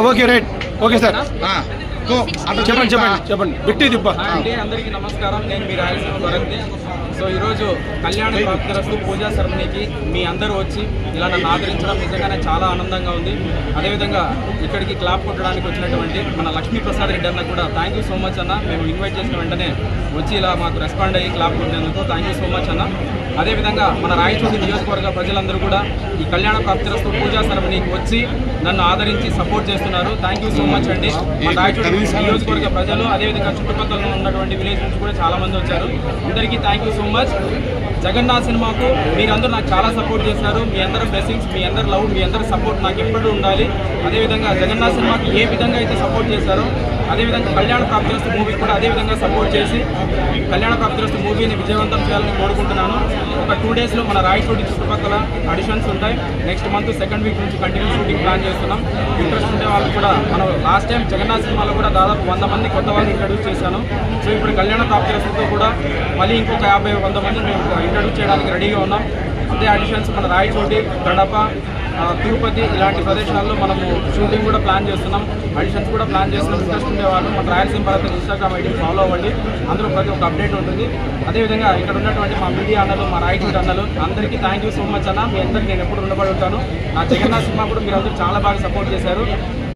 Okay right okay sir చెప్పండి వ్యక్తి దిబ్బ అండి. అందరికీ నమస్కారం. నేను మీ రాయలసీమ భరత్ని. సో ఈరోజు కళ్యాణ ప్రాప్తిరస్తు పూజా సెరమనీకి మీ అందరూ వచ్చి ఇలా నన్ను ఆదరించడం నిజంగానే చాలా ఆనందంగా ఉంది. అదేవిధంగా ఇక్కడికి క్లాప్ కొట్టడానికి వచ్చినటువంటి మన లక్ష్మీప్రసాద్ రెడ్డి అన్న కూడా థ్యాంక్ యూ సో మచ్ అన్న. మేము ఇన్వైట్ చేసిన వెంటనే వచ్చి ఇలా మాకు రెస్పాండ్ అయ్యి క్లాప్ కొట్టినందుకు థ్యాంక్ యూ సో మచ్ అన్న. అదేవిధంగా మన రాయచోటి నియోజకవర్గ ప్రజలందరూ కూడా ఈ కళ్యాణ ప్రాప్తిరస్తు పూజా సెరమనీకి వచ్చి నన్ను ఆదరించి సపోర్ట్ చేస్తున్నారు. థ్యాంక్ యూ సో మచ్ అండి. మన రాయచోటి నియోజకవర్గ ప్రజలు అదేవిధంగా చుట్టుపక్కల ఉన్నటువంటి విలేజ్ నుంచి కూడా చాలా మంది వచ్చారు. అందరికీ thank you so much. Jagannath సినిమాకు మీరందరూ నాకు చాలా సపోర్ట్ చేశారు. మీ అందరి బ్లెస్సింగ్స్, మీ అందరి లవ్, మీ అందరి సపోర్ట్ నాకు ఎప్పుడూ ఉండాలి. అదేవిధంగా జగన్నాథ్ సినిమాకి ఏ విధంగా అయితే సపోర్ట్ చేశారో అదేవిధంగా కళ్యాణ ప్రాప్తిరస్తు మూవీ కూడా అదేవిధంగా సపోర్ట్ చేసి కళ్యాణ ప్రాప్తిరస్తు మూవీని విజయవంతం చేయాలని కోరుకుంటున్నాను. ఒక 2 డేస్లో మన రాయచోటి చుట్టుపక్కల ఆడిషన్స్ ఉంటాయి. నెక్స్ట్ మంత్ 2nd వీక్ నుంచి కంటిన్యూ షూటింగ్ ప్లాన్ చేస్తున్నాం. ఇంట్రెస్ట్ ఉండే వాళ్ళు కూడా మనం లాస్ట్ టైం జగన్నాథ్ సినిమాలో కూడా దాదాపు 100 మంది కొత్త వాళ్ళని ఇంట్రడ్యూస్ చేశాను. సో ఇప్పుడు కళ్యాణ ప్రాప్తిరస్తుతో కూడా మళ్ళీ ఇంకొక 50-100 మంది మేము ఇంట్రడ్యూస్ చేయడానికి రెడీగా ఉన్నాం. అదే ఆడిషన్స్ మన రాయచోటి, కడప, తిరుపతి ఇలాంటి ప్రదేశాల్లో మనము షూటింగ్ కూడా ప్లాన్ చేస్తున్నాం. ఆడిషన్స్ కూడా ప్లాన్ చేస్తున్నాం. ఇంట్రెస్ట్ ఉండేవాళ్ళు మన రాయలసీమ భారత్ ఇన్స్టాగ్రామ్ ఐడిని ఫాలో అవ్వండి. అందులో ప్రతి ఒక్క అప్డేట్ ఉంటుంది. అదేవిధంగా ఇక్కడ ఉన్నటువంటి మా మీడియా అన్నలు, మా రాయచోటి అన్నలు అందరికీ థ్యాంక్ యూ సో మచ్ అన్న. మీ అందరికీ నేను ఎప్పుడు రుణపడి ఉంటాను. నా జగన్నాథ్ సినిమా కూడా మీరు అందరూ చాలా బాగా సపోర్ట్ చేశారు.